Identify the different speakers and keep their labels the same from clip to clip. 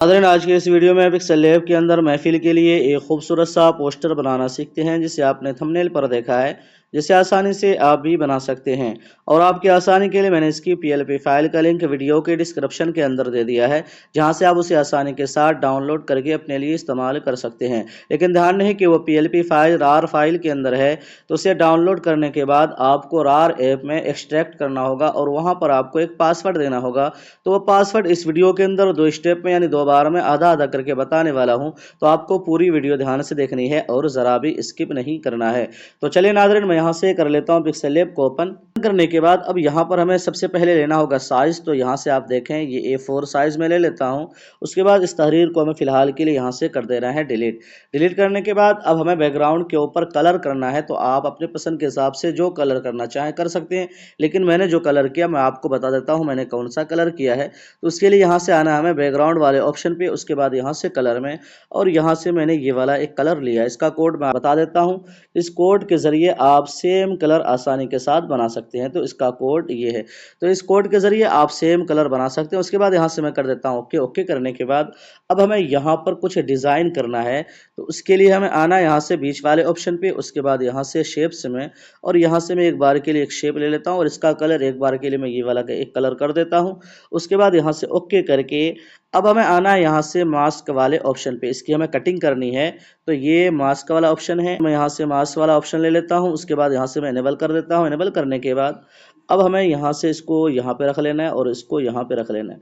Speaker 1: नाज़रीन, आज के इस वीडियो में पिक्सल लैब के अंदर महफिल के लिए एक खूबसूरत सा पोस्टर बनाना सीखते हैं, जिसे आपने थंबनेल पर देखा है। जिसे आसानी से आप भी बना सकते हैं। और आपकी आसानी के लिए मैंने इसकी पीएलपी फाइल का लिंक वीडियो के डिस्क्रिप्शन के अंदर दे दिया है, जहां से आप उसे आसानी के साथ डाउनलोड करके अपने लिए इस्तेमाल कर सकते हैं। लेकिन ध्यान रहे कि वो पीएलपी फाइल रार फाइल के अंदर है, तो उसे डाउनलोड करने के बाद आपको रार ऐप में एक्सट्रैक्ट करना होगा और वहां पर आपको एक पासवर्ड देना होगा। तो वो पासवर्ड इस वीडियो के अंदर दो स्टेप में यानी दो बार में आधा आधा करके बताने वाला हूं, तो आपको पूरी वीडियो ध्यान से देखनी है और जरा भी स्किप नहीं करना है। तो चलिए नाज़रीन, मैं यहाँ से कर लेता हूँ पिक्सल लैब को ओपन। करने के बाद अब यहाँ पर हमें सबसे पहले लेना होगा साइज। तो यहाँ से आप देखें ये A4 साइज में ले लेता हूँ। उसके बाद इस तहरीर को हमें फिलहाल के लिए यहाँ से कर देना है डिलीट। डिलीट करने के बाद अब हमें बैकग्राउंड के ऊपर कलर करना है। तो आप अपने पसंद के हिसाब से जो कलर करना चाहें कर सकते हैं, लेकिन मैंने जो कलर किया मैं आपको बता देता हूँ मैंने कौन सा कलर किया है। तो उसके लिए यहाँ से आना है हमें बैकग्राउंड वाले ऑप्शन पे, उसके बाद यहाँ से कलर में, और यहाँ से मैंने ये वाला एक कलर लिया है। इसका कोड मैं बता देता हूँ। इस कोड के जरिए आप सेम कलर आसानी के साथ बना सकते हैं। तो इसका कोड ये है। तो इस कोड के जरिए आप सेम कलर बना सकते हैं। उसके बाद यहाँ से मैं कर देता हूँ ओके। ओके करने के बाद अब हमें यहाँ पर कुछ डिजाइन करना है। तो उसके लिए हमें आना है यहाँ से बीच वाले ऑप्शन पे, उसके बाद यहाँ से शेप्स में, और यहाँ से मैं एक बार के लिए एक शेप ले लेता हूँ और इसका कलर एक बार के लिए मैं ये वाला एक कलर कर देता हूँ। उसके बाद यहाँ से ओके करके अब हमें आना है यहाँ से मास्क वाले ऑप्शन पे, इसकी हमें कटिंग करनी है। तो ये मास्क वाला ऑप्शन है, मैं यहाँ से मास्क वाला ऑप्शन ले लेता हूँ। उसके बाद यहाँ से मैं इनेबल कर देता हूँ। इनेबल करने के बाद अब हमें यहाँ से इसको यहाँ पे रख लेना है और इसको यहाँ पे रख लेना है,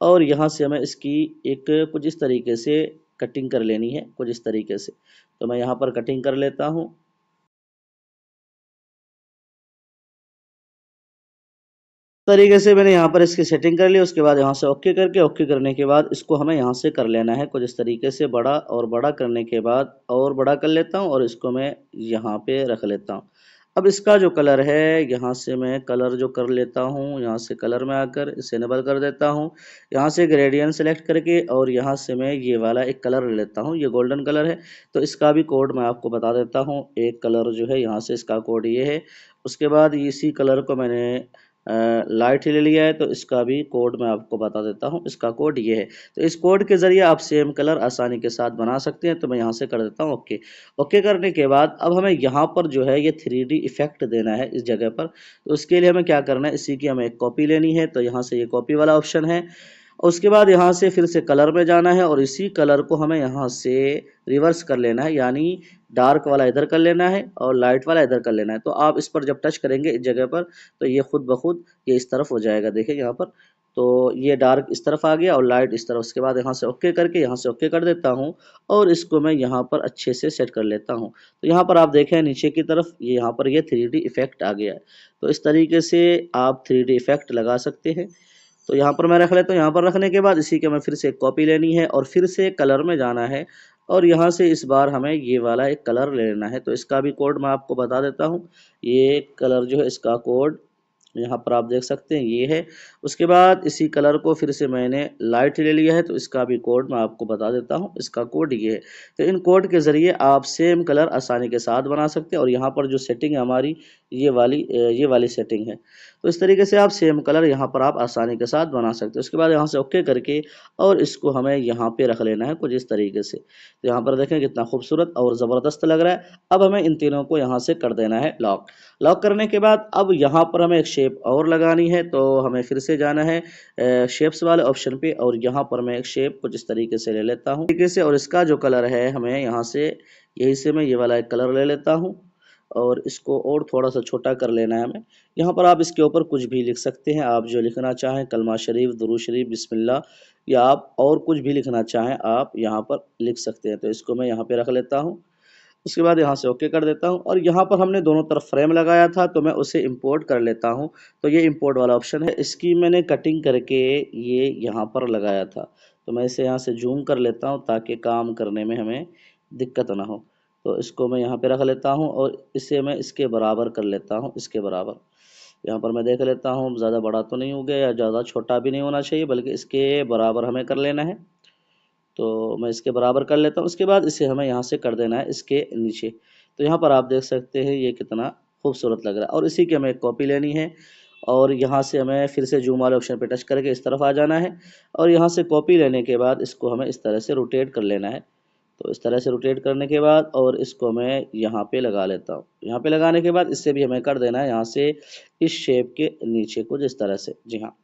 Speaker 1: और यहाँ से हमें इसकी एक कुछ इस तरीके से कटिंग कर लेनी है, कुछ इस तरीके से। तो मैं यहाँ पर कटिंग कर लेता हूँ। तरीके से मैंने यहाँ पर इसकी सेटिंग कर ली। उसके बाद यहाँ से ओके करके ओके करने के बाद इसको हमें यहाँ से कर लेना है कुछ इस तरीके से बड़ा, और बड़ा करने के बाद और बड़ा कर लेता हूँ और इसको मैं यहाँ पे रख लेता हूँ। अब इसका जो कलर है यहाँ से मैं कलर जो कर लेता हूँ, यहाँ से कलर में आकर इसे इनेबल कर देता हूँ। यहाँ से ग्रेडियंट सेलेक्ट करके और यहाँ से मैं ये वाला एक कलर ले लेता हूँ, ये गोल्डन कलर है। तो इसका भी कोड मैं आपको बता देता हूँ। एक कलर जो है यहाँ से इसका कोड ये है। उसके बाद इसी कलर को मैंने लाइट ले लिया है, तो इसका भी कोड मैं आपको बता देता हूँ। इसका कोड ये है। तो इस कोड के जरिए आप सेम कलर आसानी के साथ बना सकते हैं। तो मैं यहाँ से कर देता हूँ ओके। ओके करने के बाद अब हमें यहाँ पर जो है ये 3D इफेक्ट देना है इस जगह पर। तो उसके लिए हमें क्या करना है, इसी की हमें एक कॉपी लेनी है। तो यहाँ से ये कॉपी वाला ऑप्शन है। उसके बाद यहाँ से फिर से कलर में जाना है और इसी कलर को हमें यहाँ से रिवर्स कर लेना है, यानी डार्क वाला इधर कर लेना है और लाइट वाला इधर कर लेना है। तो आप इस पर जब टच करेंगे इस जगह पर, तो ये खुद ब खुद ये इस तरफ हो जाएगा। देखिए यहाँ पर, तो ये डार्क इस तरफ आ गया और लाइट इस तरफ। उसके बाद यहाँ से ओके करके यहाँ से ओके कर देता हूँ और इसको मैं यहाँ पर अच्छे से सेट कर लेता हूँ। तो यहाँ पर आप देखें नीचे की तरफ ये यहाँ पर ये 3D इफेक्ट आ गया है। तो इस तरीके से आप 3D इफेक्ट लगा सकते हैं। तो यहाँ पर मैं रख लेता हूँ। यहाँ पर रखने के बाद इसी के मैं फिर से एक कॉपी लेनी है और फिर से कलर में जाना है, और यहाँ से इस बार हमें ये वाला एक कलर ले लेना है। तो इसका भी कोड मैं आपको बता देता हूँ। ये कलर जो है इसका कोड यहाँ पर आप देख सकते हैं ये है। उसके बाद इसी कलर को फिर से मैंने लाइट ले लिया है। तो इसका भी कोड मैं आपको बता देता हूँ। इसका कोड ये है। तो इन कोड के ज़रिए आप सेम कलर आसानी के साथ बना सकते हैं। और यहाँ पर जो सेटिंग है हमारी ये वाली सेटिंग है। तो इस तरीके से आप सेम कलर यहाँ पर आप आसानी के साथ बना सकते हैं। उसके बाद यहाँ से ओके करके और इसको हमें यहाँ पे रख लेना है कुछ इस तरीके से। तो यहाँ पर देखें कितना खूबसूरत और ज़बरदस्त लग रहा है। अब हमें इन तीनों को यहाँ से कर देना है लॉक। लॉक करने के बाद अब यहाँ पर हमें एक शेप और लगानी है। तो हमें फिर से जाना है शेप्स वाले ऑप्शन पे, और यहाँ पर मैं एक शेप कुछ इस तरीके से ले लेता हूँ तरीके से। और इसका जो कलर है हमें यहाँ से यही से मैं ये वाला एक कलर ले लेता हूँ और इसको और थोड़ा सा छोटा कर लेना है हमें। यहाँ पर आप इसके ऊपर कुछ भी लिख सकते हैं, आप जो लिखना चाहें, कलमा शरीफ, दुरूद शरीफ, बिस्मिल्लाह, या आप और कुछ भी लिखना चाहें आप यहाँ पर लिख सकते हैं। तो इसको मैं यहाँ पे रख लेता हूँ। उसके बाद यहाँ से ओके कर देता हूँ और यहाँ पर हमने दोनों तरफ फ्रेम लगाया था, तो मैं उसे इंपोर्ट कर लेता हूँ। तो ये इंपोर्ट वाला ऑप्शन है, इसकी मैंने कटिंग करके ये यहाँ पर लगाया था। तो मैं इसे यहाँ से जूम कर लेता हूँ ताकि काम करने में हमें दिक्कत ना हो। तो इसको मैं यहाँ पे रख लेता हूँ और इसे मैं इसके बराबर कर लेता हूँ, इसके बराबर। यहाँ पर मैं देख लेता हूँ ज़्यादा बड़ा तो नहीं हो गया या ज़्यादा छोटा भी नहीं होना चाहिए, बल्कि इसके बराबर हमें कर लेना है। तो मैं इसके बराबर कर लेता हूँ। उसके बाद इसे हमें यहाँ से कर देना है इसके नीचे। तो यहाँ पर आप देख सकते हैं ये कितना खूबसूरत लग रहा है। और इसी की हमें एक कॉपी लेनी है और यहाँ से हमें फिर से जूम वाले ऑप्शन पे टच करके इस तरफ आ जाना है और यहाँ से कॉपी लेने के बाद इसको हमें इस तरह से रोटेट कर लेना है। तो इस तरह से रोटेट करने के बाद और इसको मैं यहाँ पे लगा लेता हूँ। यहाँ पे लगाने के बाद इससे भी हमें कर देना है यहाँ से इस शेप के नीचे कुछ इस तरह से। जी हाँ,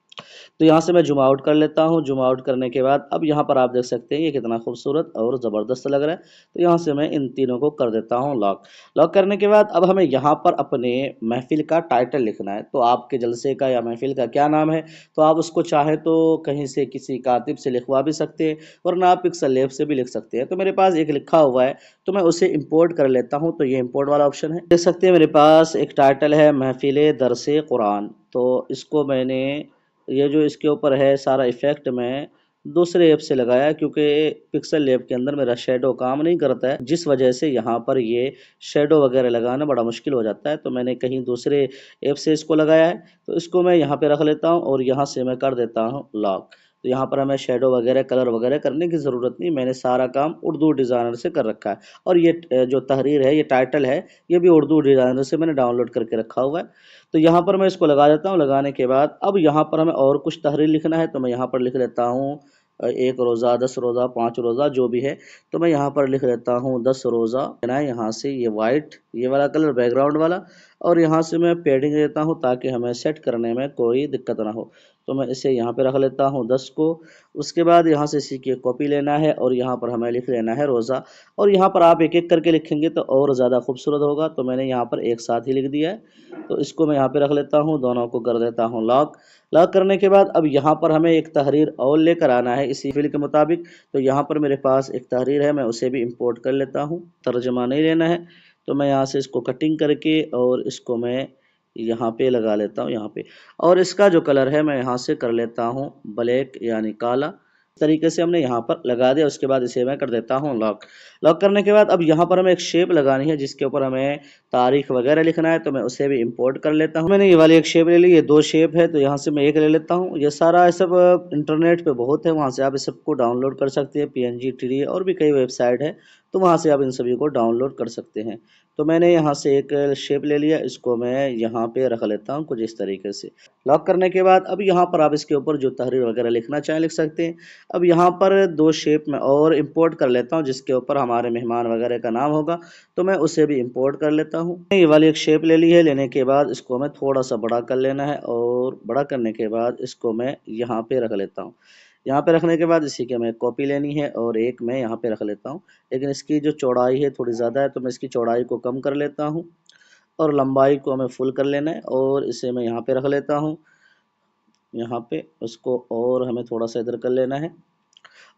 Speaker 1: तो यहाँ से मैं जूम आउट कर लेता हूँ। जूम आउट करने के बाद अब यहाँ पर आप देख सकते हैं ये कितना खूबसूरत और ज़बरदस्त लग रहा है। तो यहाँ से मैं इन तीनों को कर देता हूँ लॉक। लॉक करने के बाद अब हमें यहाँ पर अपने महफिल का टाइटल लिखना है। तो आपके जलसे का या महफिल का क्या नाम है, तो आप उसको चाहे तो कहीं से किसी कातिब से लिखवा भी सकते हैं, वरना आप पिक्सल लैब से भी लिख सकते हैं। तो मेरे पास एक लिखा हुआ है तो मैं उसे इंपोर्ट कर लेता हूँ। तो ये इंपोर्ट वाला ऑप्शन है, देख सकते हैं मेरे पास एक टाइटल है महफिल दरसे कुरान। तो इसको मैंने ये जो इसके ऊपर है सारा इफेक्ट मैं दूसरे ऐप से लगाया, क्योंकि पिक्सल लैब के अंदर मेरा शेडो काम नहीं करता है, जिस वजह से यहाँ पर ये शेडो वगैरह लगाना बड़ा मुश्किल हो जाता है। तो मैंने कहीं दूसरे ऐप से इसको लगाया है। तो इसको मैं यहाँ पे रख लेता हूँ और यहाँ से मैं कर देता हूँ लॉक। तो यहाँ पर हमें शेडो वगैरह कलर वगैरह करने की ज़रूरत नहीं, मैंने सारा काम उर्दू डिज़ाइनर से कर रखा है। और ये जो तहरीर है, ये टाइटल है, ये भी उर्दू डिज़ाइनर से मैंने डाउनलोड करके रखा हुआ है। तो यहाँ पर मैं इसको लगा देता हूँ। लगाने के बाद अब यहाँ पर हमें और कुछ तहरीर लिखना है। तो मैं यहाँ पर लिख लेता हूँ 1 रोज़ा, 10 रोज़ा, 5 रोज़ा, जो भी है। तो मैं यहाँ पर लिख लेता हूँ 10 रोज़ा। है यहाँ से ये वाइट ये वाला कलर बैकग्राउंड वाला, और यहाँ से मैं पेडिंग देता हूँ ताकि हमें सेट करने में कोई दिक्कत ना हो। तो मैं इसे यहाँ पे रख लेता हूँ 10 को। उसके बाद यहाँ से इसी की कॉपी लेना है और यहाँ पर हमें लिख लेना है रोज़ा। और यहाँ पर आप एक एक करके लिखेंगे तो और ज़्यादा खूबसूरत होगा। तो मैंने यहाँ पर एक साथ ही लिख दिया है। तो इसको मैं यहाँ पे रख लेता हूँ, दोनों को कर देता हूँ लॉक। लॉक करने के बाद अब यहाँ पर हमें एक तहरीर और लेकर आना है इसी फिल के मुताबिक। तो यहाँ पर मेरे पास एक तहरीर है, मैं उसे भी इंपोर्ट कर लेता हूँ, तर्जमा नहीं लेना है। तो मैं यहाँ से इसको कटिंग करके और इसको मैं यहाँ पे लगा लेता हूँ यहाँ पे। और इसका जो कलर है मैं यहाँ से कर लेता हूँ ब्लैक यानी काला। इस तरीके से हमने यहाँ पर लगा दिया। उसके बाद इसे मैं कर देता हूँ लॉक। लॉक करने के बाद अब यहाँ पर हमें एक शेप लगानी है जिसके ऊपर हमें तारीख वगैरह लिखना है। तो मैं उसे भी इंपोर्ट कर लेता हूँ। मैंने ये वाली एक शेप ले ली, ये 2 शेप है, तो यहाँ से मैं एक ले लेता हूँ। ये सारा सब इंटरनेट पे बहुत है, वहाँ से आप इस सबको डाउनलोड कर सकते हैं। PNG ट्री और भी कई वेबसाइट है, तो वहाँ से आप इन सभी को डाउनलोड कर सकते हैं। तो मैंने यहाँ से एक शेप ले लिया, इसको मैं यहाँ पे रख लेता हूँ कुछ इस तरीके से। लॉक करने के बाद अब यहाँ पर आप इसके ऊपर जो तहरीर वगैरह लिखना चाहें लिख सकते हैं। अब यहाँ पर 2 शेप में और इंपोर्ट कर लेता हूँ जिसके ऊपर हमारे मेहमान वगैरह का नाम होगा। तो मैं उसे भी इंपोर्ट कर लेता हूँ। ये वाली एक शेप ले ली है, लेने के बाद इसको मैं थोड़ा सा बड़ा कर लेना है और बड़ा करने के बाद इसको मैं यहाँ पे रख लेता हूँ। यहाँ पे रखने के बाद इसी की हमें कॉपी लेनी है और एक मैं यहाँ पे रख लेता हूँ। लेकिन इसकी जो चौड़ाई है थोड़ी ज़्यादा है, तो मैं इसकी चौड़ाई को कम कर लेता हूँ और लंबाई को हमें फुल कर लेना है। और इसे मैं यहाँ पे रख लेता हूँ, यहाँ पे उसको और हमें थोड़ा सा इधर कर लेना है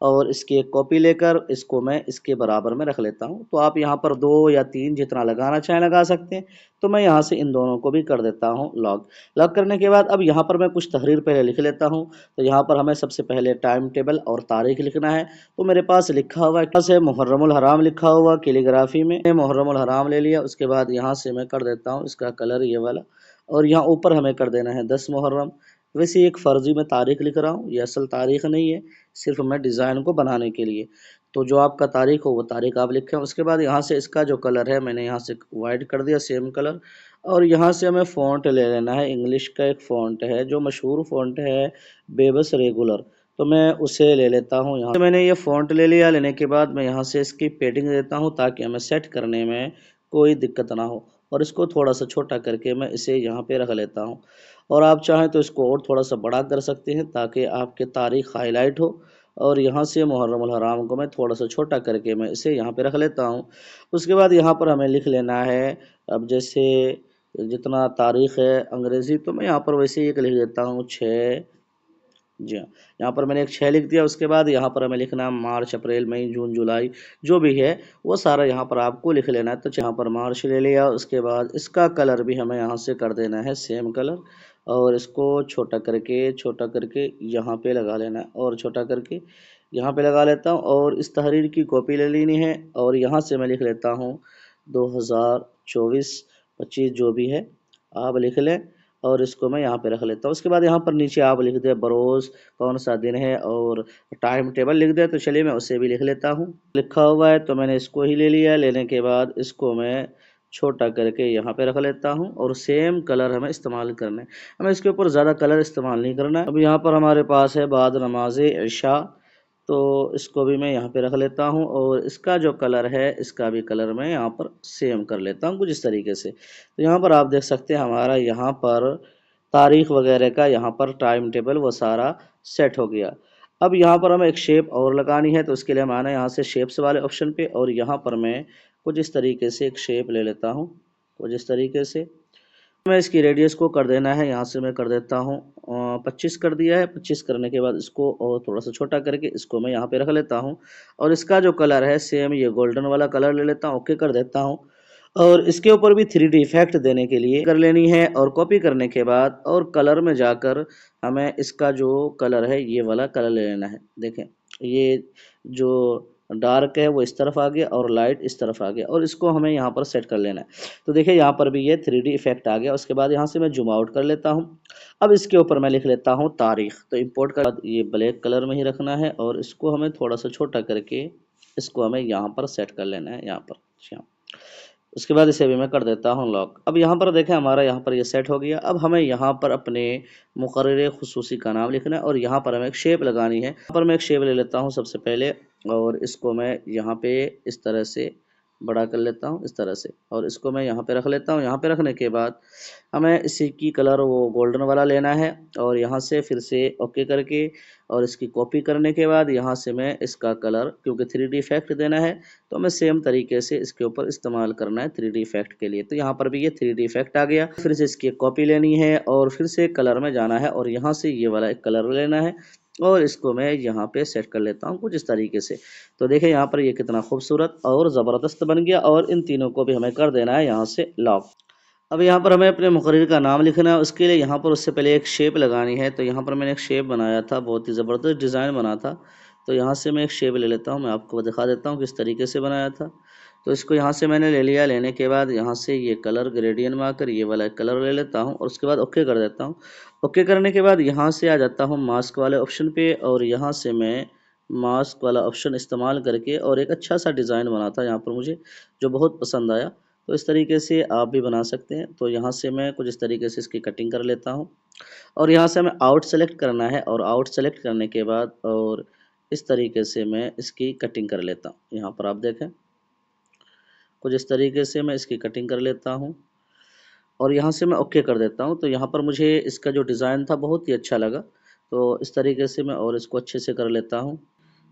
Speaker 1: और इसकी एक कॉपी लेकर इसको मैं इसके बराबर में रख लेता हूँ। तो आप यहाँ पर 2 या 3 जितना लगाना चाहें लगा सकते हैं। तो मैं यहाँ से इन दोनों को भी कर देता हूँ लॉक। लॉक करने के बाद अब यहाँ पर मैं कुछ तहरीर पहले लिख लेता हूँ। तो यहाँ पर हमें सबसे पहले टाइम टेबल और तारीख लिखना है। तो मेरे पास लिखा हुआ है मुहर्रमुल हराम लिखा हुआ कैलीग्राफी में, मुहर्रमुल हराम ले लिया। उसके बाद यहाँ से मैं कर देता हूँ इसका कलर ये वाला, और यहाँ ऊपर हमें कर देना है 10 मुहर्रम। वैसे एक फ़र्ज़ी मैं तारीख लिख रहा हूँ, ये असल तारीख नहीं है, सिर्फ मैं डिज़ाइन को बनाने के लिए। तो जो आपका तारीख हो वो तारीख आप लिखें। उसके बाद यहाँ से इसका जो कलर है मैंने यहाँ से वाइट कर दिया सेम कलर। और यहाँ से हमें फ़ॉन्ट ले लेना है, इंग्लिश का एक फ़ॉन्ट है जो मशहूर फ़ॉन्ट है बेबस रेगुलर। तो मैं उसे ले लेता हूँ। यहाँ से मैंने ये फ़ॉन्ट ले लिया। लेने के बाद मैं यहाँ से इसकी पेडिंग देता हूँ ताकि हमें सेट करने में कोई दिक्कत ना हो। और इसको थोड़ा सा छोटा करके मैं इसे यहाँ पे रख लेता हूँ। और आप चाहें तो इसको और थोड़ा सा बड़ा कर सकते हैं ताकि आपके तारीख हाईलाइट हो। और यहाँ से मुहर्रम हराम को मैं थोड़ा सा छोटा करके मैं इसे यहाँ पे रख लेता हूँ। उसके बाद यहाँ पर हमें लिख लेना है, अब जैसे जितना तारीख है अंग्रेज़ी, तो मैं यहाँ पर वैसे ही एक लिख देता हूँ 6। जी हाँ, यहाँ पर मैंने एक 6 लिख दिया। उसके बाद यहाँ पर हमें लिखना है मार्च, अप्रैल, मई, जून, जुलाई, जो भी है वो सारा यहाँ पर आपको लिख लेना है। तो यहाँ पर मार्च ले लिया। उसके बाद इसका कलर भी हमें यहाँ से कर देना है सेम कलर, और इसको छोटा करके यहाँ पे लगा लेना है, और छोटा करके यहाँ पे लगा लेता हूँ। और इस तहरीर की कॉपी ले लेनी है और यहाँ से मैं लिख लेता हूँ 2024-25 जो भी है आप लिख लें, और इसको मैं यहाँ पे रख लेता हूँ। उसके बाद यहाँ पर नीचे आप लिख दें बरोज़ कौन सा दिन है और टाइम टेबल लिख दें। तो चलिए मैं उसे भी लिख लेता हूँ। लिखा हुआ है तो मैंने इसको ही ले लिया। लेने के बाद इसको मैं छोटा करके यहाँ पे रख लेता हूँ और सेम कलर हमें इस्तेमाल करना है। हमें इसके ऊपर ज़्यादा कलर इस्तेमाल नहीं करना है। अब यहाँ पर हमारे पास है बाद नमाज इशा, तो इसको भी मैं यहाँ पे रख लेता हूँ और इसका जो कलर है इसका भी कलर मैं यहाँ पर सेम कर लेता हूँ कुछ इस तरीके से। तो यहाँ पर आप देख सकते हैं हमारा यहाँ पर तारीख वगैरह का यहाँ पर टाइम टेबल वो सारा सेट हो गया। अब यहाँ पर हमें एक शेप और लगानी है, तो उसके लिए हम आना है यहाँ से शेप्स वाले ऑप्शन पे और यहाँ पर मैं कुछ इस तरीके से एक शेप ले लेता हूँ कुछ इस तरीके से। मैं इसकी रेडियस को कर देना है, यहाँ से मैं कर देता हूँ 25 कर दिया है। 25 करने के बाद इसको और थोड़ा सा छोटा करके इसको मैं यहाँ पे रख लेता हूँ और इसका जो कलर है सेम ये गोल्डन वाला कलर ले लेता हूँ, ओके कर देता हूँ। और इसके ऊपर भी 3D इफेक्ट देने के लिए कर लेनी है और कॉपी करने के बाद और कलर में जाकर हमें इसका जो कलर है ये वाला कलर ले लेना है। देखें ये जो डार्क है वो इस तरफ आ गया और लाइट इस तरफ आ गया और इसको हमें यहाँ पर सेट कर लेना है। तो देखिए यहाँ पर भी ये 3D इफेक्ट आ गया। उसके बाद यहाँ से मैं जूम आउट कर लेता हूँ। अब इसके ऊपर मैं लिख लेता हूँ तारीख। तो इंपोर्ट का ये ब्लैक कलर में ही रखना है और इसको हमें थोड़ा सा छोटा करके इसको हमें यहाँ पर सेट कर लेना है यहाँ पर। उसके बाद इसे भी मैं कर देता हूँ लॉक। अब यहाँ पर देखें हमारा यहाँ पर ये सेट हो गया। अब हमें यहाँ पर अपने मुकर्रर खुसूसी का नाम लिखना है और यहाँ पर हमें एक शेप लगानी है। यहाँ पर मैं एक शेप ले लेता हूँ सबसे पहले और इसको मैं यहाँ पे इस तरह से बड़ा कर लेता हूँ इस तरह से और इसको मैं यहाँ पे रख लेता हूँ। यहाँ पे रखने के बाद हमें इसी की कलर वो गोल्डन वाला लेना है और यहाँ से फिर से ओके करके और इसकी कॉपी करने के बाद यहाँ से मैं इसका कलर क्योंकि 3D इफेक्ट देना है तो हमें सेम तरीके से इसके ऊपर इस्तेमाल करना है 3D इफेक्ट के लिए। तो यहाँ पर भी ये 3D इफेक्ट आ गया। फिर से इसकी कॉपी लेनी है और फिर से कलर में जाना है और यहाँ से ये वाला एक कलर लेना है और इसको मैं यहाँ पे सेट कर लेता हूँ कुछ इस तरीके से। तो देखिए यहाँ पर ये कितना खूबसूरत और ज़बरदस्त बन गया और इन तीनों को भी हमें कर देना है यहाँ से लॉक। अब यहाँ पर हमें अपने मुकर्रर का नाम लिखना है। उसके लिए यहाँ पर उससे पहले एक शेप लगानी है। तो यहाँ पर मैंने एक शेप बनाया था, बहुत ही ज़बरदस्त डिज़ाइन बना था। तो यहाँ से मैं एक शेप ले लेता हूँ, मैं आपको दिखा देता हूँ किस तरीके से बनाया था। तो इसको यहाँ से मैंने ले लिया। लेने के बाद यहाँ से ये कलर ग्रेडियंट में आकर ये वाला कलर ले लेता हूँ और उसके बाद ओके कर देता हूँ। ओके करने के बाद यहाँ से आ जाता हूँ मास्क वाले ऑप्शन पे और यहाँ से मैं मास्क वाला ऑप्शन इस्तेमाल करके और एक अच्छा सा डिज़ाइन बना था यहाँ पर मुझे, जो बहुत पसंद आया। तो इस तरीके से आप भी बना सकते हैं। तो यहाँ से मैं कुछ इस तरीके से इसकी कटिंग कर लेता हूँ और यहाँ से हमें आउट सेलेक्ट करना है और आउट सेलेक्ट करने के बाद और इस तरीके से मैं इसकी कटिंग कर लेता हूँ। यहाँ पर आप देखें कुछ इस तरीके से मैं इसकी कटिंग कर लेता हूँ और यहाँ से मैं ओके कर देता हूँ। तो यहाँ पर मुझे इसका जो डिज़ाइन था बहुत ही अच्छा लगा। तो इस तरीके से मैं और इसको अच्छे से कर लेता हूँ।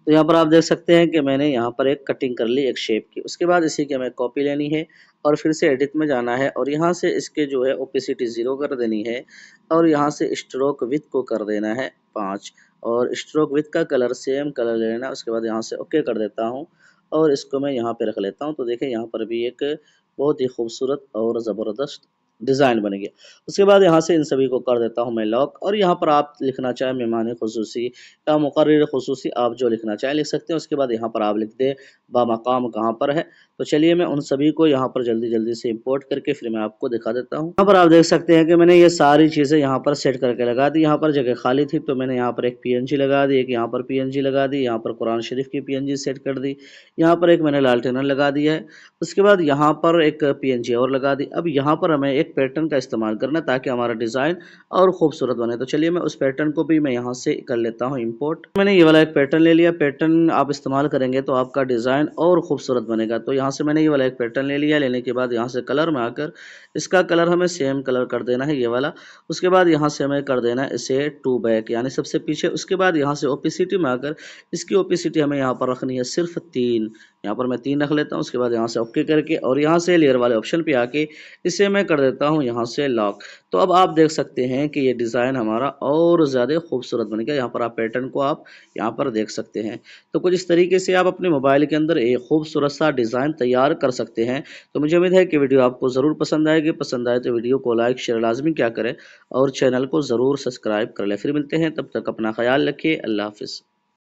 Speaker 1: तो यहाँ पर आप देख सकते हैं कि मैंने यहाँ पर एक कटिंग कर ली एक शेप की। उसके बाद इसी की हमें कॉपी लेनी है और फिर से एडिट में जाना है और यहाँ से इसके जो है ओपेसिटी 0 कर देनी है और यहाँ से स्ट्रोक विड्थ को कर देना है 5 और स्ट्रोक विड्थ का कलर सेम कलर लेना है। उसके बाद यहाँ से ओके कर देता हूँ और इसको मैं यहाँ पे रख लेता हूँ। तो देखें यहाँ पर भी एक बहुत ही खूबसूरत और ज़बरदस्त डिज़ाइन बन गया। उसके बाद यहाँ से इन सभी को कर देता हूँ मैं लॉक और यहाँ पर आप लिखना चाहें मेहमान खुसूसी या मुकर्रर खुसूसी, आप जो लिखना चाहें लिख सकते हैं। उसके बाद यहाँ पर आप लिख दें बामकाम कहाँ पर है। तो चलिए मैं उन सभी को यहाँ पर जल्दी जल्दी से इंपोर्ट करके फिर मैं आपको दिखा देता हूँ। यहाँ पर आप देख सकते हैं कि मैंने ये सारी चीज़ें यहाँ पर सेट करके लगा दी। यहाँ पर जगह खाली थी तो मैंने यहाँ पर एक PNG लगा दी, एक यहाँ पर PNG लगा दी, यहाँ पर कुरान शरीफ की PNG सेट कर दी, यहाँ पर एक मैंने लालटेनर लगा दिया है। उसके बाद यहाँ पर एक PNG और लगा दी। अब यहाँ पर हमें एक पैटर्न का इस्तेमाल करना ताकि हमारा डिज़ाइन और खूबसूरत बने। तो चलिए मैं उस पैटर्न को भी मैं यहाँ से कर लेता हूँ इंपोर्ट। मैंने ये वाला एक पैटर्न ले लिया। पैटर्न आप इस्तेमाल करेंगे तो आपका डिज़ाइन और खूबसूरत बनेगा। तो यहाँ से मैंने ये वाला एक पैटर्न ले लिया। लेने के बाद यहाँ से कलर में आकर इसका कलर हमें सेम कलर कर देना है ये वाला। उसके बाद यहाँ से हमें कर देना है इसे 2 बैक यानी सबसे पीछे। उसके बाद यहाँ से ओपेसिटी में आकर इसकी ओपेसिटी हमें यहाँ पर रखनी है सिर्फ 3। यहाँ पर मैं 3 रख लेता हूँ। उसके बाद यहाँ से ओके करके और यहाँ से लेयर वाले ऑप्शन पे आके इसे मैं कर देता हूँ यहाँ से लॉक। तो अब आप देख सकते हैं कि ये डिज़ाइन हमारा और ज़्यादा खूबसूरत बन गया। यहाँ पर आप पैटर्न को आप यहाँ पर देख सकते हैं। तो कुछ इस तरीके से आप अपने मोबाइल के अंदर एक खूबसूरत सा डिज़ाइन तैयार कर सकते हैं। तो मुझे उम्मीद है कि वीडियो आपको ज़रूर पसंद आएगी। पसंद आए तो वीडियो को लाइक शेयर लाजमी क्या करें और चैनल को ज़रूर सब्सक्राइब कर लें। फिर मिलते हैं, तब तक अपना ख्याल रखिए। अल्लाह हाफिज़।